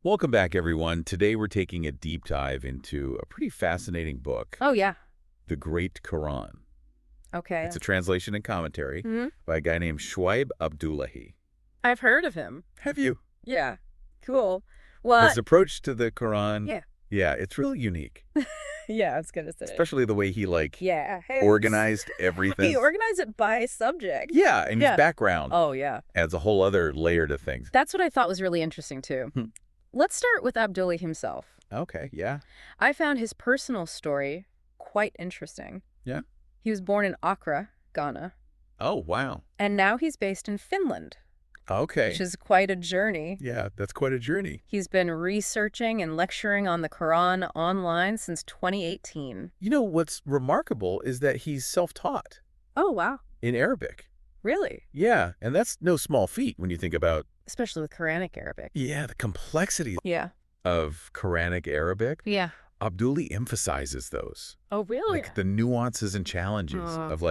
Welcome back, everyone. Today we're taking a deep dive into a pretty fascinating book, Oh, yeah. The Great Koran. Okay. It's a translation and commentary by a guy named Shoaib Abdullahi. I've heard of him. Have you? Yeah. Cool. Well, His approach to the Quran, yeah. yeah, it's really unique, Yeah, I was going to say. especially the way he, Yeah. Hey, organized He everything. organized it by subject. Yeah, and his background Oh, yeah. adds a whole other layer to things. That's what I thought was really interesting, too. Let's start with Abdullah himself. Okay, yeah. I found his personal story quite interesting. Yeah? He was born in Accra, Ghana, Oh, wow. and now he's based in Finland, Okay. which is quite a journey. Yeah, that's quite a journey. He's been researching and lecturing on the Quran online since 2018. You know, what's remarkable is that he's self-taught Oh, wow. in Arabic. Really? Yeah, and that's no small feat when you think about, Especially with Quranic Arabic. yeah, the complexity Yeah. of Quranic Arabic. Yeah. Abdullah emphasizes those, Oh, really? like the nuances and challenges of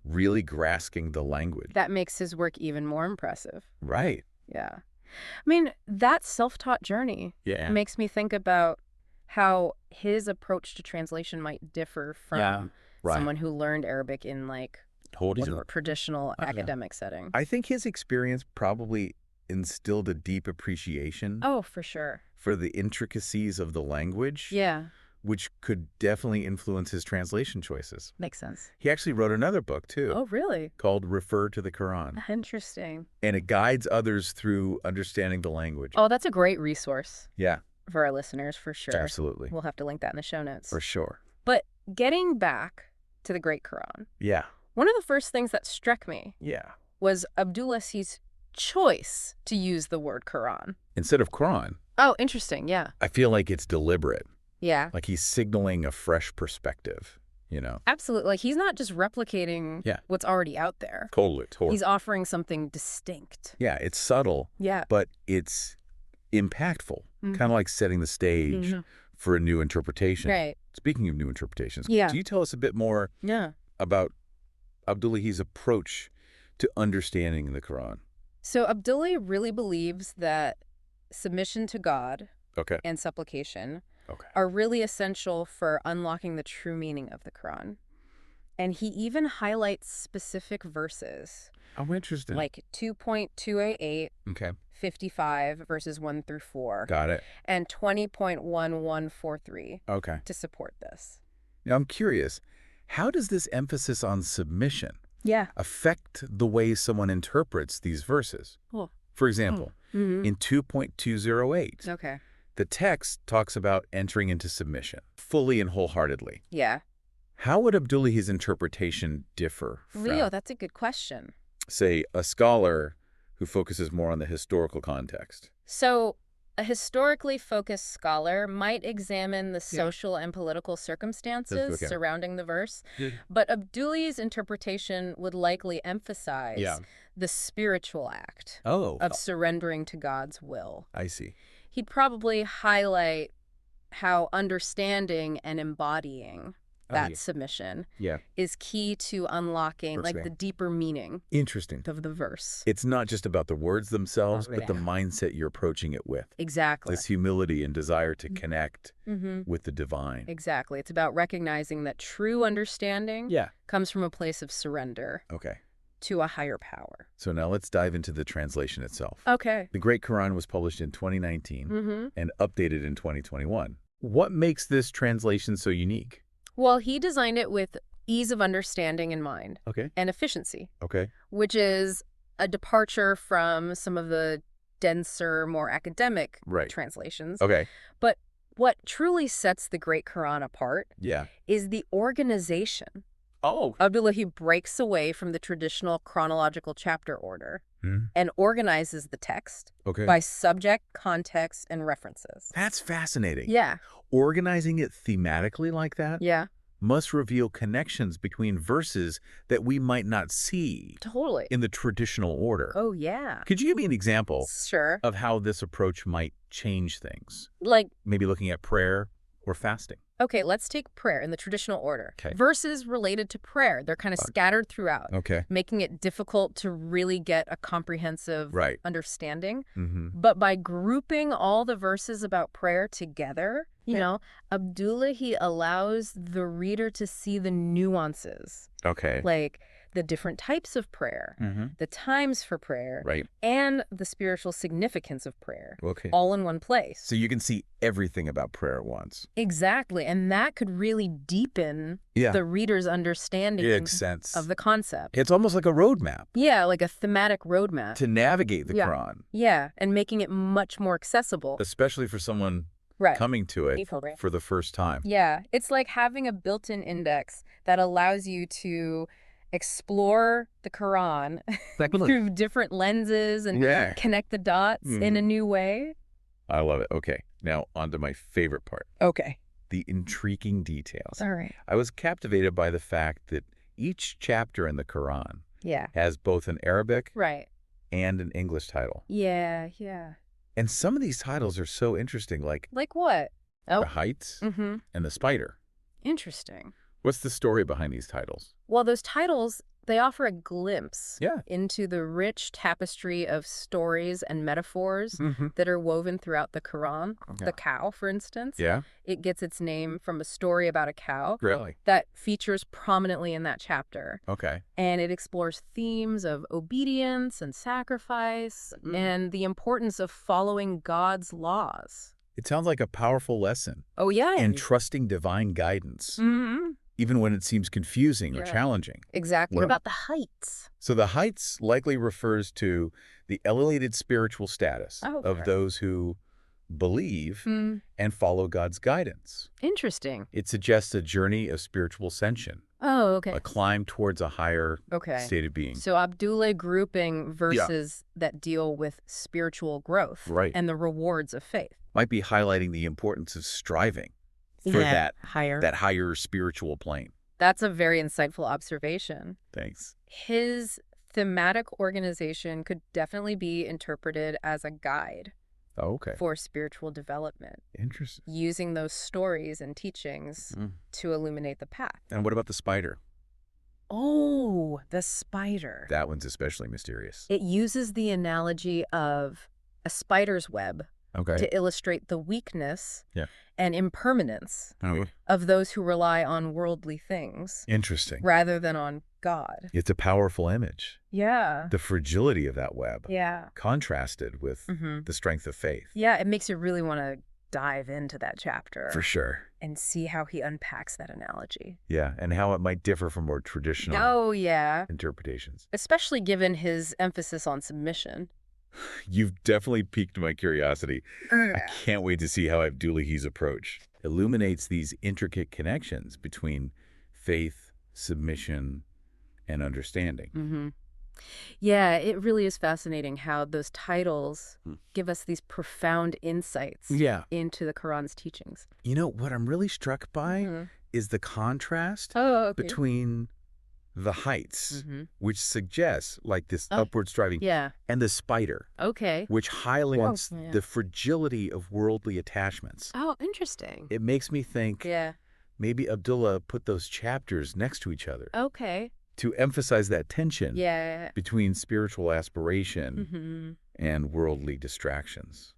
really grasping the language. That makes his work even more impressive. Right. Yeah. I mean, that self-taught journey Yeah. makes me think about how his approach to translation might differ from Right. someone who learned Arabic in like Totally. a traditional academic setting. I think his experience probably instilled a deep appreciation Oh, for sure. for the intricacies of the language, Yeah. which could definitely influence his translation choices. Makes sense. He actually wrote another book, too, Oh, really? called Refer to the Quran, Interesting. and it guides others through understanding the language. Oh, that's a great resource Yeah, for our listeners, for sure. absolutely. We'll have to link that in the show notes. For sure. But getting back to the Great Quran, Yeah. one of the first things that struck me Yeah. was Abdullah's choice to use the word Quran. Instead of Quran, Oh, interesting. Yeah. I feel like it's deliberate. Yeah. Like he's signaling a fresh perspective, you know? Absolutely. Like, he's not just replicating what's already out there. Totally. He's offering something distinct. Yeah, it's subtle, Yeah. but it's impactful. Kind of like setting the stage for a new interpretation. Right. Speaking of new interpretations, Yeah. do you tell us a bit more Yeah. about Abdullah's approach to understanding the Quran? So Abdullah really believes that submission to God Okay. and supplication Okay. are really essential for unlocking the true meaning of the Quran. And he even highlights specific verses, Oh, interesting. like 2.288, Okay. 55, verses 1 through 4, Got it. and 20.1143 Okay. to support this. Now, I'm curious, how does this emphasis on submission Yeah. affect the way someone interprets these verses? Cool. For example, Mm-hmm. in 2.208, Okay. the text talks about entering into submission fully and wholeheartedly. Yeah. How would Abdullah's interpretation differ from, Leo, that's a good question. say, a scholar who focuses more on the historical context? So a historically focused scholar might examine the social and political circumstances Okay. surrounding the verse, Yeah. but Abdullah's interpretation would likely emphasize Yeah. the spiritual act Oh, of surrendering to God's will. I see. He'd probably highlight how understanding and embodying that submission Yeah. is key to unlocking like Okay. the deeper meaning Interesting. of the verse. It's not just about the words themselves, but the Yeah. mindset you're approaching it with. Exactly. This humility and desire to connect Mm-hmm. with the divine. Exactly. It's about recognizing that true understanding Yeah. comes from a place of surrender Okay. to a higher power. So now let's dive into the translation itself. Okay. The Great Quran was published in 2019 Mm-hmm. and updated in 2021. What makes this translation so unique? Well, he designed it with ease of understanding in mind Okay. and efficiency, Okay. which is a departure from some of the denser, more academic Right. translations. Okay. But what truly sets the Great Quran apart Yeah. is the organization. Oh. Abdullah breaks away from the traditional chronological chapter order and organizes the text Okay. by subject, context, and references. That's fascinating. Yeah. Organizing it thematically like that Yeah. must reveal connections between verses that we might not see Totally. in the traditional order. Oh, yeah. Could you give me an example Sure. of how this approach might change things? Like, Maybe looking at prayer or fasting. Okay, let's take prayer in the traditional order. Okay. Verses related to prayer. They're kind of scattered throughout, Okay. making it difficult to really get a comprehensive Right. understanding. Mm-hmm. But by grouping all the verses about prayer together, you know, Abdullah, he allows the reader to see the nuances. Okay. Like the different types of prayer, the times for prayer, Right. and the spiritual significance of prayer, Okay. all in one place. So you can see everything about prayer at once. Exactly. And that could really deepen the reader's understanding Makes sense. of the concept. It's almost like a roadmap Yeah, like a thematic roadmap. to navigate the Quran, Yeah, and making it much more accessible. especially for someone coming to it for the first time. Yeah, it's like having a built-in index that allows you to explore the Quran through different lenses and connect the dots in a new way. I love it. Okay, now on to my favorite part. Okay. The intriguing details. All right. I was captivated by the fact that each chapter in the Quran Yeah. has both an Arabic Right. and an English title. Yeah, yeah. And some of these titles are so interesting, like Like what? the heights and the spider. Interesting. What's the story behind these titles? Well, those titles, they offer a glimpse Yeah. into the rich tapestry of stories and metaphors that are woven throughout the Quran. The cow, for instance. Yeah. It gets its name from a story about a cow Really? that features prominently in that chapter. Okay. And it explores themes of obedience and sacrifice and the importance of following God's laws. It sounds like a powerful lesson. Oh, yeah. And trusting divine guidance, even when it seems confusing or challenging. Exactly. What about the heights? So the heights likely refers to the elevated spiritual status of those who believe and follow God's guidance. Interesting. It suggests a journey of spiritual ascension. Oh, okay. A climb towards a higher state of being. So Abdullah grouping verses that deal with spiritual growth and the rewards of faith. Might be highlighting the importance of striving for that higher spiritual plane. That's a very insightful observation. Thanks. His thematic organization could definitely be interpreted as a guide for spiritual development. Interesting. Using those stories and teachings to illuminate the path. And what about the spider? Oh, the spider. That one's especially mysterious. It uses the analogy of a spider's web to illustrate the weakness and impermanence of those who rely on worldly things. Interesting. Rather than on God. It's a powerful image. Yeah. The fragility of that web. Yeah. Contrasted with the strength of faith. Yeah, it makes you really want to dive into that chapter. For sure. And see how he unpacks that analogy. Yeah, and how it might differ from more traditional interpretations. Especially given his emphasis on submission. You've definitely piqued my curiosity. I can't wait to see how Abdullah's approach illuminates these intricate connections between faith, submission, and understanding. Yeah, it really is fascinating how those titles give us these profound insights into the Quran's teachings. You know, what I'm really struck by is the contrast between the heights, which suggests like this upward striving, and the spider, which highlights the fragility of worldly attachments. Oh, interesting. It makes me think maybe Abdullah put those chapters next to each other to emphasize that tension between spiritual aspiration and worldly distractions.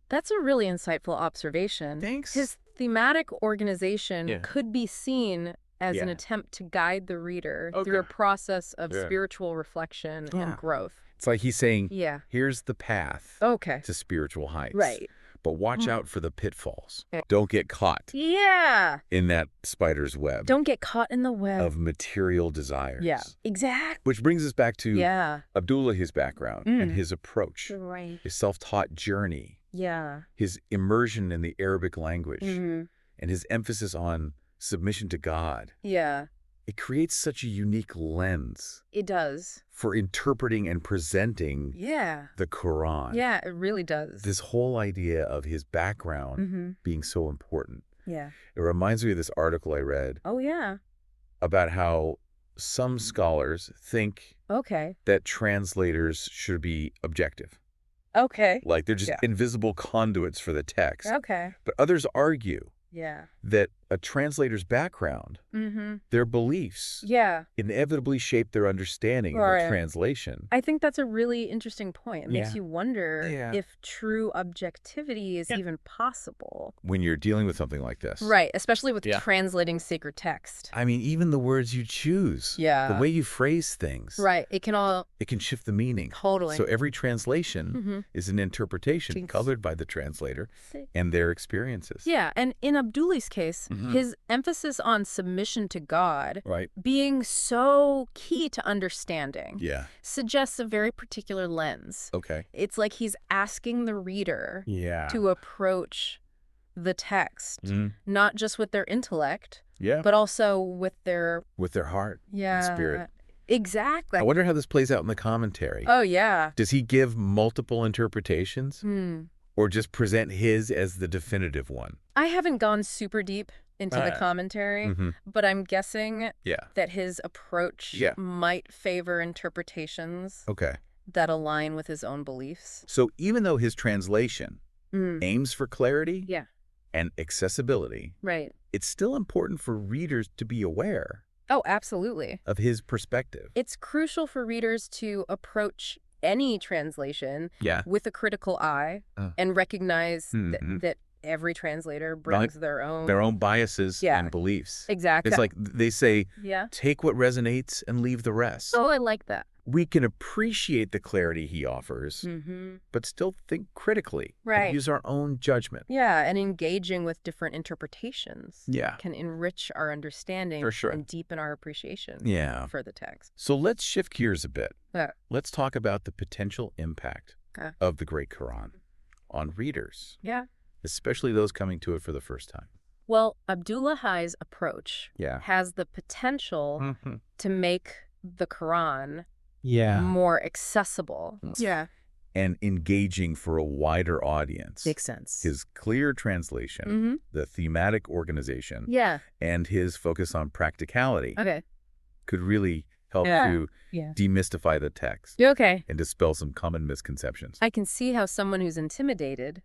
That's a really insightful observation. Thanks. His thematic organization could be seen as an attempt to guide the reader through a process of spiritual reflection and growth. It's like he's saying, here's the path to spiritual heights. Right. But watch out for the pitfalls. Don't get caught in that spider's web. Don't get caught in the web of material desires. Yeah, exactly. Which brings us back to Abdullah, his background and his approach, his self-taught journey, his immersion in the Arabic language, and his emphasis on submission to God. Yeah. It creates such a unique lens. It does. For interpreting and presenting the Quran. Yeah, it really does. This whole idea of his background being so important. Yeah. It reminds me of this article I read. Oh, yeah. About how some scholars think that translators should be objective. Okay. Like they're just invisible conduits for the text. Okay. But others argue that a translator's background, their beliefs inevitably shape their understanding of the translation. I think that's a really interesting point. It makes you wonder if true objectivity is even possible. When you're dealing with something like this. Right, especially with translating sacred text. I mean, even the words you choose, the way you phrase things. Right, it can shift the meaning. Totally. So every translation is an interpretation colored by the translator and their experiences. Yeah, and in Abdullah's case, his emphasis on submission to God being so key to understanding suggests a very particular lens. Okay. It's like he's asking the reader to approach the text, not just with their intellect, but also with their heart and spirit. Exactly. I wonder how this plays out in the commentary. Oh, yeah. Does he give multiple interpretations or just present his as the definitive one? I haven't gone super deep into the commentary, but I'm guessing that his approach might favor interpretations that align with his own beliefs. So even though his translation aims for clarity and accessibility, it's still important for readers to be aware of his perspective. It's crucial for readers to approach any translation with a critical eye and recognize that every translator brings their own biases and beliefs. Exactly. It's like they say, take what resonates and leave the rest. Oh, I like that. We can appreciate the clarity he offers, but still think critically and use our own judgment. Yeah, and engaging with different interpretations can enrich our understanding and deepen our appreciation for the text. So let's shift gears a bit. Let's talk about the potential impact of the Great Quran on readers, especially those coming to it for the first time. Well, Abdullah's approach has the potential to make the Quran more accessible. And engaging for a wider audience. Makes sense. His clear translation, the thematic organization, and his focus on practicality could really help to demystify the text and dispel some common misconceptions. I can see how someone who's intimidated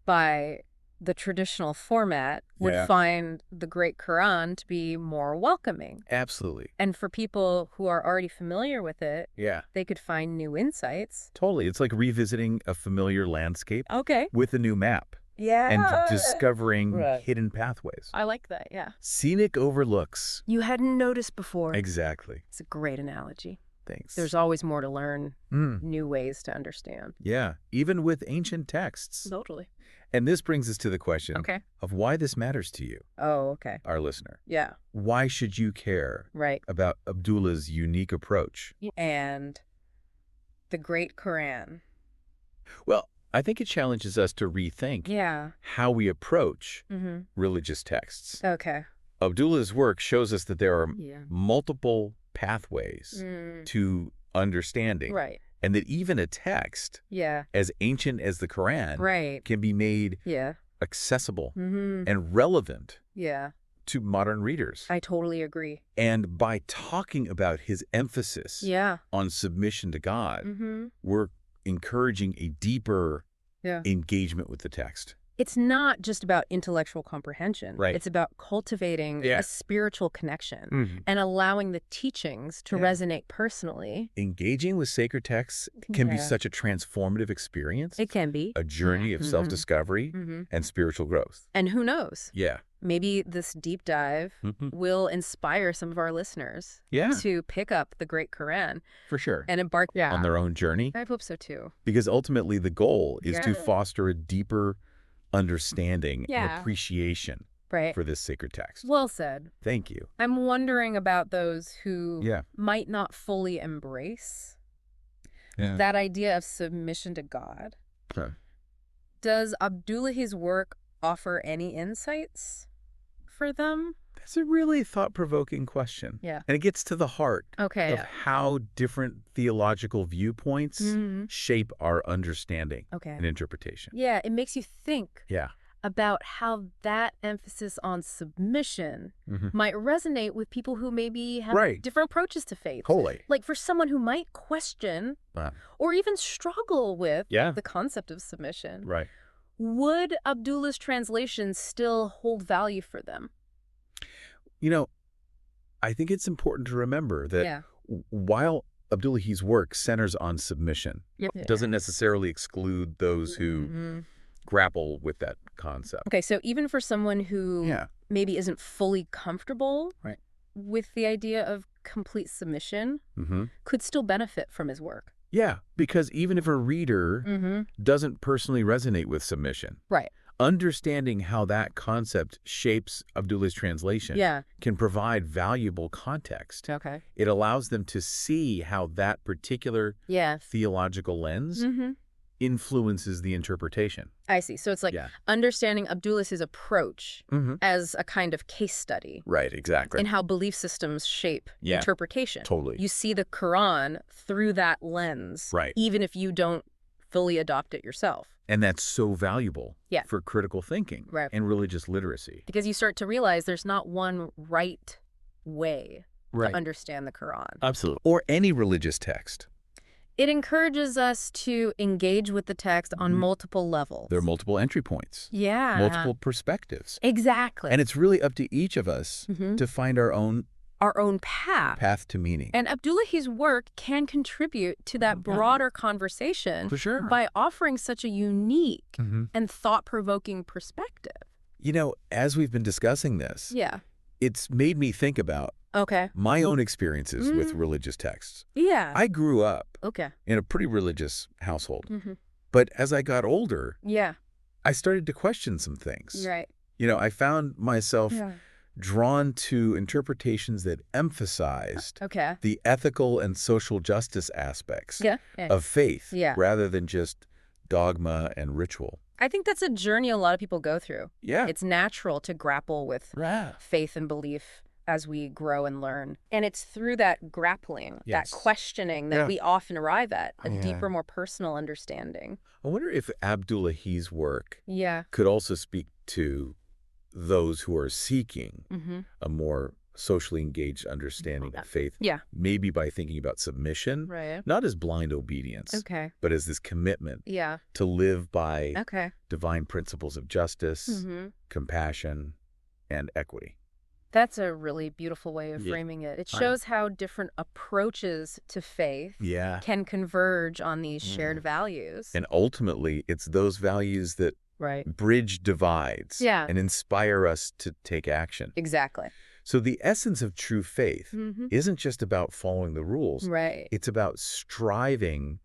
by the traditional format would find the Great Quran to be more welcoming. Absolutely. And for people who are already familiar with it, they could find new insights. Totally. It's like revisiting a familiar landscape with a new map. And discovering hidden pathways. I like that, Scenic overlooks. You hadn't noticed before. Exactly. It's a great analogy. Thanks. There's always more to learn, new ways to understand. Yeah, even with ancient texts. Totally. And this brings us to the question of why this matters to you, our listener. Yeah. Why should you care about Abdullah's unique approach? And the Great Quran. Well, I think it challenges us to rethink how we approach religious texts. Okay. Abdullah's work shows us that there are multiple pathways to understanding. And that even a text as ancient as the Quran can be made accessible and relevant to modern readers. I totally agree. And by talking about his emphasis on submission to God, we're encouraging a deeper engagement with the text. It's not just about intellectual comprehension. It's about cultivating a spiritual connection and allowing the teachings to resonate personally. Engaging with sacred texts can be such a transformative experience. It can be. A journey of self-discovery and spiritual growth. And who knows? Maybe this deep dive will inspire some of our listeners to pick up the Great Quran. For sure. And embark on their own journey. I hope so too. Because ultimately the goal is to foster a deeper understanding and appreciation for this sacred text. Well said. Thank you. I'm wondering about those who might not fully embrace that idea of submission to God. Does Abdullah's work offer any insights for them? That's a really thought-provoking question. And it gets to the heart of how different theological viewpoints shape our understanding and interpretation. Yeah, it makes you think about how that emphasis on submission might resonate with people who maybe have different approaches to faith. Like for someone who might question or even struggle with the concept of submission. Would Abdullah's translation still hold value for them? I think it's important to remember that while Abdullah's work centers on submission, it doesn't necessarily exclude those who grapple with that concept. Okay, so even for someone who maybe isn't fully comfortable with the idea of complete submission, could still benefit from his work. Yeah, because even if a reader doesn't personally resonate with submission, understanding how that concept shapes Abdullah's translation can provide valuable context. Okay. It allows them to see how that particular theological lens influences the interpretation. I see. So it's like understanding Abdullah's approach as a kind of case study. Right, exactly. And how belief systems shape interpretation. Totally. You see the Quran through that lens, even if you don't fully adopt it yourself. And that's so valuable for critical thinking and religious literacy. Because you start to realize there's not one right way to understand the Quran. Absolutely. Or any religious text. It encourages us to engage with the text on multiple levels. There are multiple entry points. Yeah. Multiple perspectives. Exactly. And it's really up to each of us to find our own path to meaning. And Abdullah's work can contribute to that broader conversation by offering such a unique and thought-provoking perspective. As we've been discussing this, it's made me think about my own experiences with religious texts. Yeah. I grew up in a pretty religious household. But as I got older, I started to question some things. Right. I found myself drawn to interpretations that emphasized the ethical and social justice aspects of faith rather than just dogma and ritual. I think that's a journey a lot of people go through. Yeah. It's natural to grapple with faith and belief as we grow and learn. And it's through that grappling, that questioning that we often arrive at a deeper, more personal understanding. I wonder if Abdullah's work could also speak to those who are seeking a more socially engaged understanding of faith. Maybe by thinking about submission, not as blind obedience, but as this commitment to live by divine principles of justice, compassion, and equity. That's a really beautiful way of framing it. It shows how different approaches to faith can converge on these shared values. And ultimately, it's those values that bridge divides and inspire us to take action. Exactly. So the essence of true faith isn't just about following the rules. It's about striving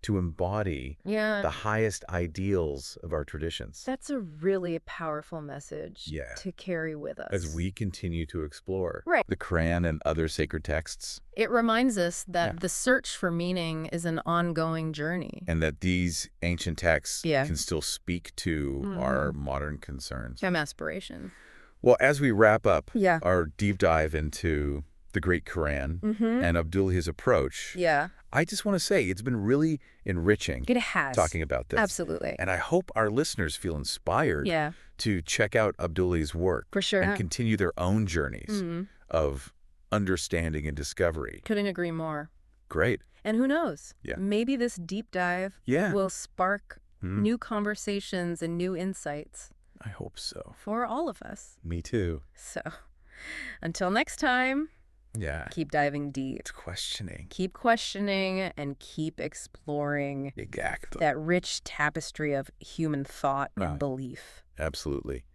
to embody the highest ideals of our traditions. That's a really powerful message to carry with us. As we continue to explore the Quran and other sacred texts. It reminds us that the search for meaning is an ongoing journey. And that these ancient texts can still speak to our modern concerns. And aspirations. Well, as we wrap up our deep dive into the great Quran and Abdullah's approach, I just want to say it's been really enriching talking about this. Absolutely. And I hope our listeners feel inspired to check out Abdullah's work and continue their own journeys of understanding and discovery. Couldn't agree more. Great. And who knows? Maybe this deep dive will spark new conversations and new insights. I hope so. For all of us. Me too. So, until next time. Keep diving deep. It's questioning. Keep questioning and keep exploring that rich tapestry of human thought and belief. Absolutely.